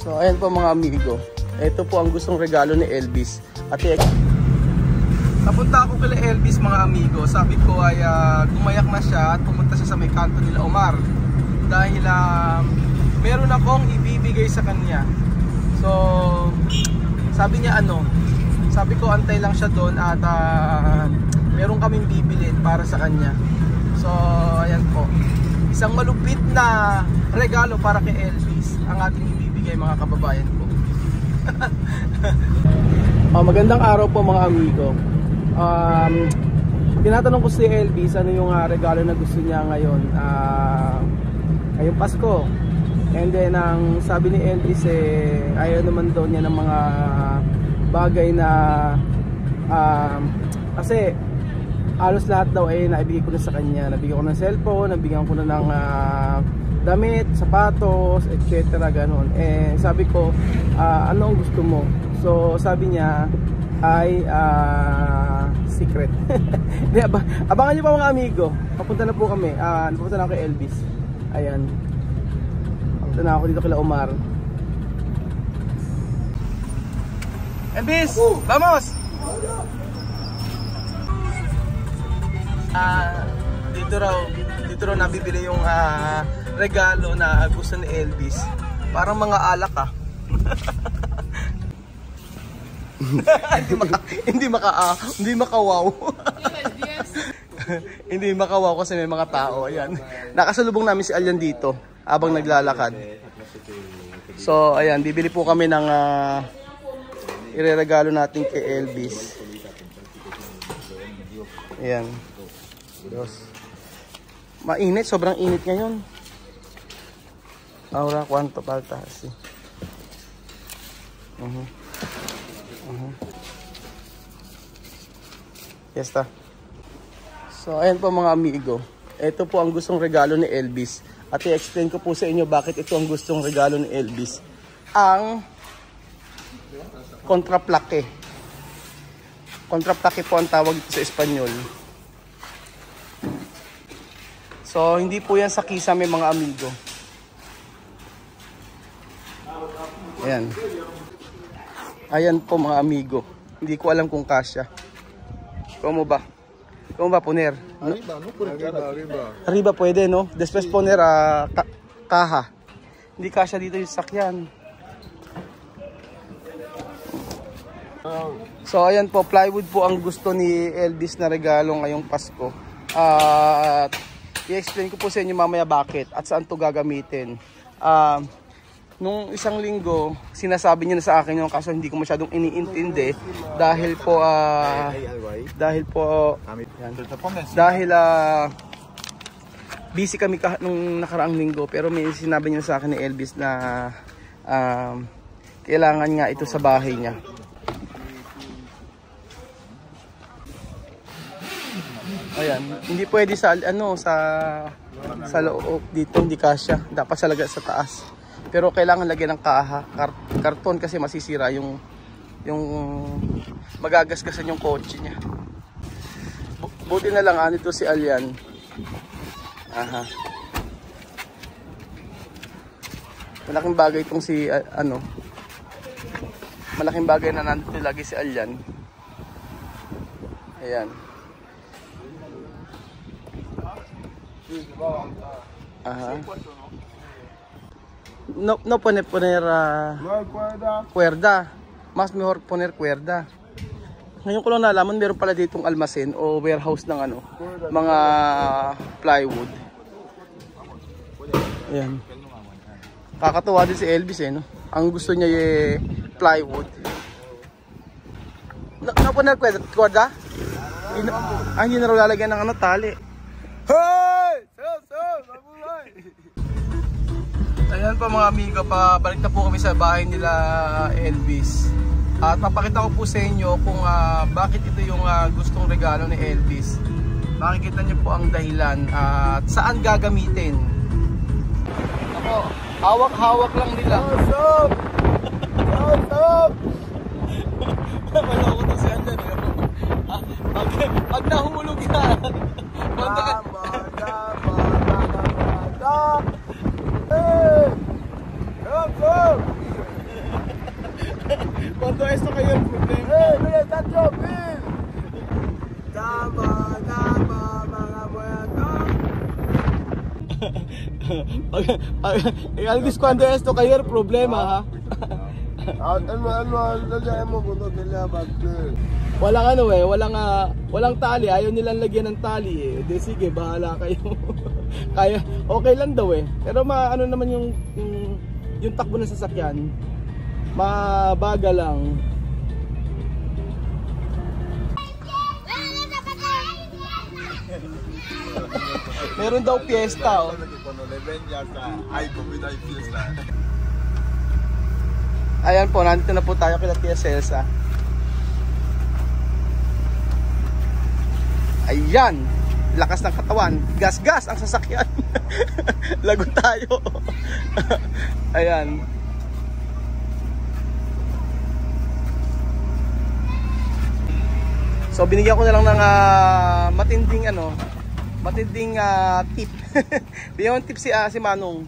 So ayan po mga amigo, ito po ang gustong regalo ni Elvis. At napunta ako kay Elvis mga amigo. Sabi ko ay gumayak na siya at pumunta siya sa may kanto nila Omar. Dahil meron akong ibibigay sa kanya. So sabi niya sabi ko antay lang siya doon at meron kaming bibilin para sa kanya. So ayan po, isang malupit na regalo para kay Elvis ang ating ibibigay mga kababayan ko. Magandang araw po mga amigo. Tinatanong ko si Elvis ano yung regalo na gusto niya ngayon ngayong Pasko. And then ang sabi ni Elvis ayaw naman daw niya ng mga bagay na kasi halos lahat daw naibigay ko na sa kanya. Nabigyan ko ng cellphone, nabigyan ko na ng damit, sapatos, etc. Ganon. Sabi ko, ano ang gusto mo? So sabi niya ay secret. Abangan niyo pa mga amigo. Papunta na po kami. Papunta na ako kay Elvis. Ayan. Papunta na ako dito kay Omar. Elvis! Vamos! Dito raw nabibili yung regalo na gusto ni Elvis. Parang mga alak hindi makawaw. Hindi makawaw kasi may mga tao. Ayan. Nakasalubong namin si Alyan dito habang naglalakad. So ayan, bibili po kami ng ireregalo natin kay Elvis. Ayan. Dos. Mainit, sobrang init ngayon. Ahora cuánto falta así. Ya está. So ayan po mga amigo. Ito po ang gustong regalo ni Elvis. At i-explain ko po sa inyo bakit ito ang gustong regalo ni Elvis. Ang kontraplake. Kontraplake po ang tawag sa Espanyol. So hindi po yan sa kisame mga amigo. Ayan. Ayan po mga amigo. Hindi ko alam kung kasya. Como ba? Como ba poner? Arriba, no? Arriba. Arriba pwede, no? Después poner kaha. Hindi kasya dito yung sakyan. So ayan po, plywood po ang gusto ni Elvis na regalo ngayong Pasko. At i-explain ko po sa inyo mamaya bakit at saan to gagamitin. Nung isang linggo, sinasabi niya na sa akin yung kaso hindi ko masyadong iniintindi dahil busy kami nung nakaraang linggo, pero may sinabi niya sa akin ni Elvis na kailangan nga ito sa bahay niya. Ayan, hindi pwede sa loob dito, hindi kasya. Dapat sa taas. Pero kailangan lagyan ng kaha, karton kasi masisira yung magagasgasan yung kotse niya. Buti na lang dito si Alyan. Aha. Malaking bagay itong si malaking bagay na nandito lagi si Alyan. Ayan. Ajá. No poner cuerda. Mas mejor poner cuerda. Ngayon ko lang nalaman meron pala ditong almasen o warehouse ng mga plywood. Ayan. Kakatuwa din si Elvis no. Ang gusto niya plywood. No poner cuerda? Hindi na raw lalagyan ng tali. Hey! Ayan po mga amigo, pabalik na po kami sa bahay nila Elvis. At papakita ko po sa inyo kung bakit ito yung gustong regalo ni Elvis. Makikita niyo po ang dahilan at saan gagamitin. Ako, hawak-hawak lang nila. What's up? What's up? Maloko to si Andan. Pag nahulog yan. Elvis, cuando esto caer, problema ha. Walang ano eh, walang tali, ayaw nilang lagyan ng tali eh. Di sige, bahala kayo. Kaya okay lang daw eh. Pero ano naman yung takbo ng sasakyan. Mabaga lang. Meron daw fiesta oh. Ayan po, nandito na po tayo kila Tia Celsa. Ayan, lakas ng katawan. Gas-gas ang sasakyan. Lagot tayo. Ayan. So binigyan ko na lang ng matinding tip. Bigyan ko tip si Manong.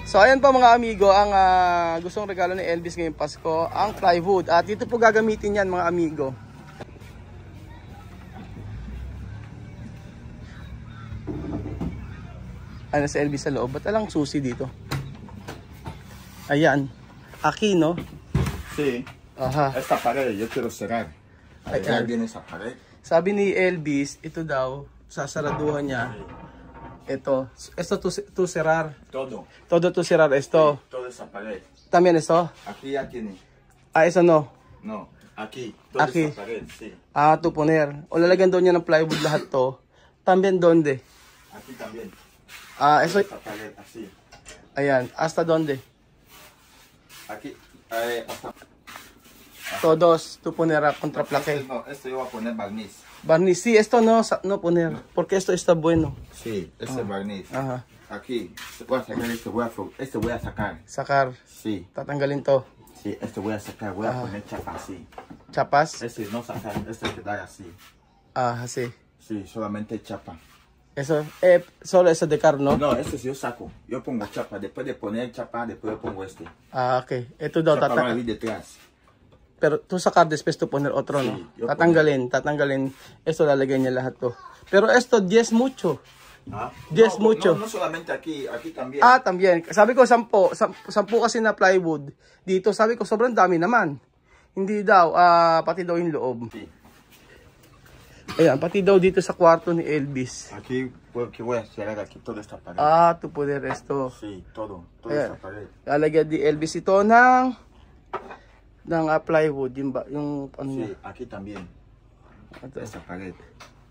So ayan po mga amigo, ang gustong regalo ni Elvis ngayong Pasko, ang plywood. At dito po gagamitin yan mga amigo. Ano si Elvis sa loob? Ba't alang susi dito? Ayan. Aquí, no? Sí. Aha. Esta pared, yo quiero cerrar. Ya viene esa pared. Sabi ni Elvis, ito daw, sasaraduhan niya. Esto tu cerrar. Todo. Todo tu cerrar esto. Sí, toda esa pared. También esto. Aquí ya tiene. Ah, eso no. No, aquí. Toda Aquí. esa pared, sí. Ah, tu poner. O lalagyan daw niya ng plywood lahat to. También donde? Aquí también. Ah, eso. Esta pared, así. Ayan, hasta donde? Aquí, hasta. Todos tu poner a contraplaque. No, esto yo voy a poner barniz. Barniz, sí, esto no poner, porque esto está bueno. Sí, este barniz. Ajá. Aquí, voy a sacar este voy a sacar. Sacar. Sí, Tatanggalin to. sí, este voy a sacar, voy a poner chapa así. Chapas. Este no sacar, este quedar así. Ah, sí. Sí, solamente chapa. Eso, solo eso de carne, ¿no? No, este sí yo saco. Yo pongo chapa. Después de poner chapa, después yo pongo este. Ah, ok. Ito daw Chapa va a ir detrás. Pero tu sacar después tu poner otro, no? Sí, Tatanggalin. Esto lalagyan niya lahat to. Pero esto 10 mucho. ¿Ah? 10 no, mucho. No, no solamente aquí, aquí también. Ah, también. Sabi ko 10 kasi na plywood. Dito sabi ko sobrang dami naman. Hindi daw, pati daw yung loob. Sí. Ayan, pati daw dito sa kwarto ni Elvis. Aquí, porque voy a cerrar aquí toda esta pared. Ah, tu poder esto. Sí, toda Ayan. esta pared. Lalagyan di Elvis ito ng plywood, yung ano Sí, niya. aquí también. Esta pared.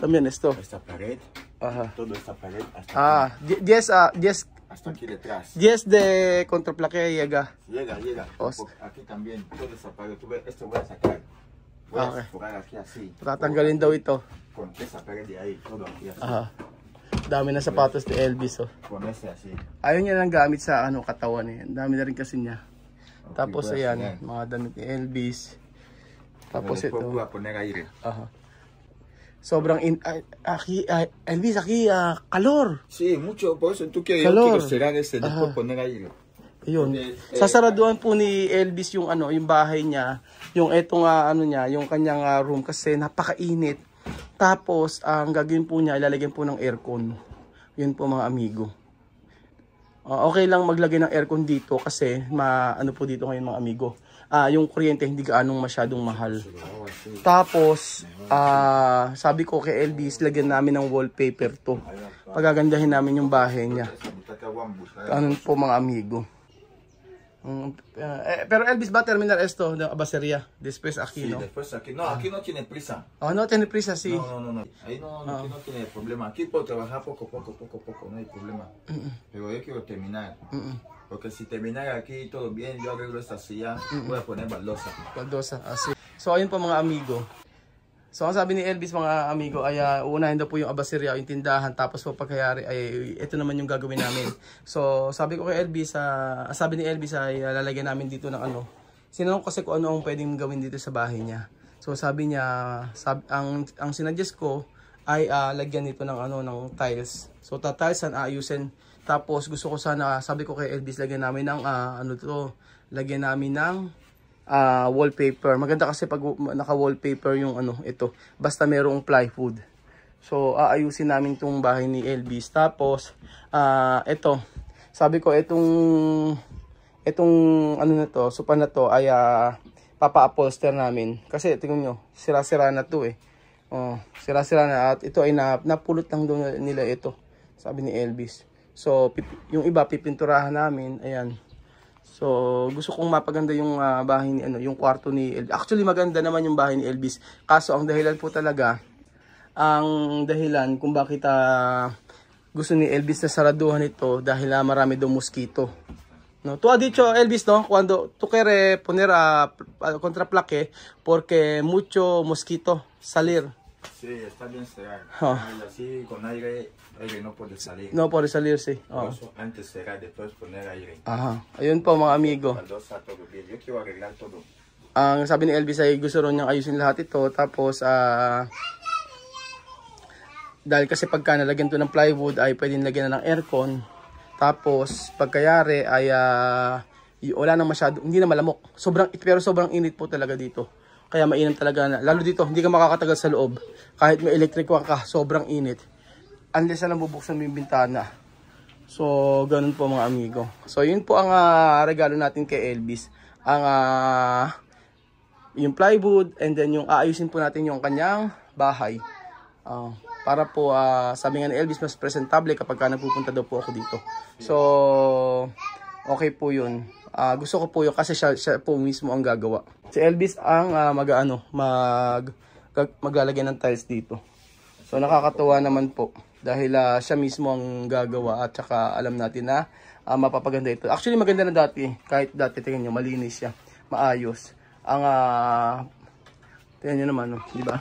También esto. Esta pared. Ajá. Toda esta pared. Hasta Ah, 10 hasta aquí detrás. de contraplaque llega. Llega. Os. Aquí también, toda esa pared. Tú ves, esto voy a sacar. Voy a Okay. forrar aquí así. Tatanggalin daw ito. Con esa pared de ahí, todo aquí así. Aha. Dami na sapatos ni Elvis, oh. Con ese así. Ayaw niya lang gamit sa katawan eh. Dami na rin kasi niya. Okay, Tapos voy a ayan, enseñar. mga damit ni Elvis. Tapos Después ito. voy a poner aire. Aha. Sobrang Elvis, aquí calor. Sí, mucho, por eso tú quieres, Calor. yo quiero cerrar ese, después Ajá. poner aire. Ayun. Okay, Sasaraduhan po ni Elvis yung yung bahay niya, yung etong niya, yung kanyang room kasi napakainit. Tapos ang gagawin po niya, ilalagyan po ng aircon. Yun po mga amigo. Okay lang maglagay ng aircon dito kasi ano po dito ngayon mga amigo. Yung kuryente hindi gaanong masyadong mahal. Tapos sabi ko kay Elvis, lagyan namin ng wallpaper to. Pagagandahin namin yung bahay niya. Ganun po mga amigo. Pero Elvis va a terminar esto de basería después aquí, Sí, ¿no? después aquí. No, aquí no tiene prisa. Oh, no tiene prisa, sí. No. Ahí no, aquí no tiene problema. Aquí puedo trabajar poco, no hay problema. Pero yo quiero terminar. Porque si terminar aquí todo bien, yo arreglo esta silla, voy a poner baldosa. Baldosa, así. So ayun po mga amigo. So ang sabi ni Elvis mga amigo ay uunahin daw po yung abaseria, yung tindahan, tapos po pagkayari ay ito naman yung gagawin namin. So sabi ko kay Elvis, sabi ni Elvis ay lalagyan namin dito ng sinanong kasi kung ano ang pwedeng gawin dito sa bahay niya. So sabi niya, ang sinuggest ko ay lagyan nito ng ng tiles. So tiles ayusin. Tapos gusto ko sana, sabi ko kay Elvis, lagyan namin ng lagyan namin ng wallpaper. Maganda kasi pag naka-wallpaper yung ito. Basta merong plywood. So aayusin namin tong bahay ni Elvis. Tapos ito, sabi ko itong ano na to, sopa na to ay papa-upholster namin. Kasi tingnan nyo, sira-sira na to eh. Sira-sira na, at ito ay napulot lang doon nila ito, sabi ni Elvis. So yung iba pipinturahan namin, ayan. So gusto kong mapaganda yung bahay ni yung kwarto ni Elvis. Actually maganda naman yung bahay ni Elvis. Kaso ang dahilan po talaga, ang dahilan kung bakit gusto ni Elvis na saraduhan ito dahil marami daw mosquito. No, tu ha dicho Elvis, no, cuando tú quieres poner contraplaque porque mucho mosquito salir. Sí, está bien cerrar. Oh. Así con aire no puede salir. No puede salir, sí. Oh. Antes cerrar, después poner aire. Aha. Ayun po mga amigo. Cuando está todo bien, yo quiero arreglar todo. Ang sabi ni Elvis ay gusto rin niyang ayusin lahat ito. Tapos dahil kasi pagka nalagyan to ng plywood ay pwedeng lagyan na ng aircon. Tapos pagkayari ay wala nang masyado, hindi na malamok. Pero sobrang init po talaga dito. Kaya mainam talaga lalo dito, hindi ka makakatagal sa loob. Kahit may electric ka, sobrang init. Unless na bubuksan mo yung bintana. So, ganun po mga amigo. So, yun po ang regalo natin kay Elvis. Yung plywood, and then yung aayusin po natin yung kanyang bahay. Para po sabi nga ni Elvis, mas presentable kapag nagpupunta daw po ako dito. So okay po yun. Gusto ko po yun kasi siya po mismo ang gagawa. Si Elvis ang maglalagay ng tiles dito. So nakakatuwa naman po dahil siya mismo ang gagawa, at saka alam natin na mapapaganda ito. Actually maganda na dati, kahit dati tingnan nyo malinis siya, maayos. Tingnan nyo naman, no? Di ba?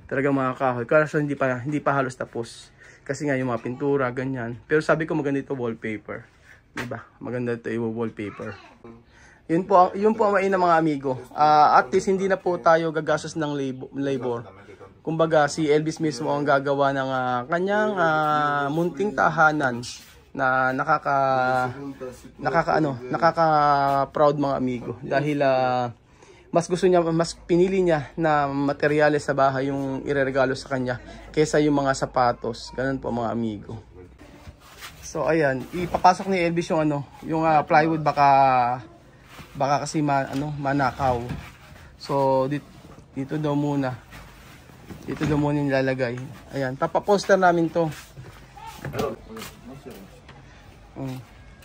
Talagang mga kahoy. Kaso hindi pa halos tapos. Kasi nga yung mga pintura, ganyan. Pero sabi ko maganda ito wallpaper. Diba? Maganda ito i-wallpaper. Yun po ang mainam mga amigo. At least hindi na po tayo gagastos ng labor. Kumbaga si Elvis mismo ang gagawa ng kanyang munting tahanan na nakaka-proud mga amigo. Dahil mas pinili niya na materyales sa bahay yung ireregalo sa kanya kaysa yung mga sapatos. Ganun po mga amigo. So ayan, ipapasok ni Elvis yung yung plywood, baka kasi manakaw. So dito daw muna nilalagay. Ayan, papaposter namin to.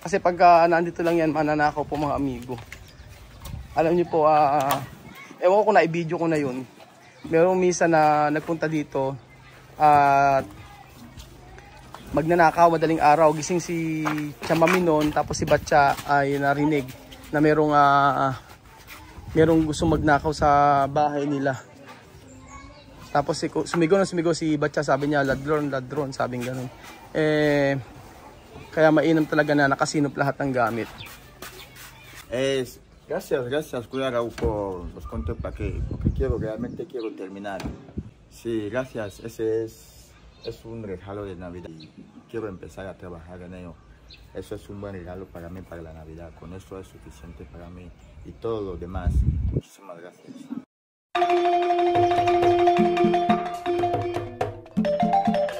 Kasi pagka nandito lang yan, mananakaw po mga amigo. Alam niyo po, ewan ko kung na-video ko na yun. Merong misa na nagpunta dito at magnanakaw madaling araw. Gising si Chamami noon, tapos si Batcha ay narinig na merong gusto magnakaw sa bahay nila. Tapos sumigaw si Batcha, sabi niya ladron, sabing ganun. Kaya mainam talaga na nakasinop lahat ng gamit. Gracias, Kuya Raúl, por los contraplaqués, porque realmente quiero terminar. Sí, gracias, ese es un regalo de Navidad y quiero empezar a trabajar en ello. Eso es un buen regalo para mí, para la Navidad. Con eso es suficiente para mí y todo lo demás. Muchísimas gracias.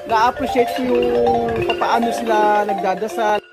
Na-appreciate ko yung paano sila nagdadasal.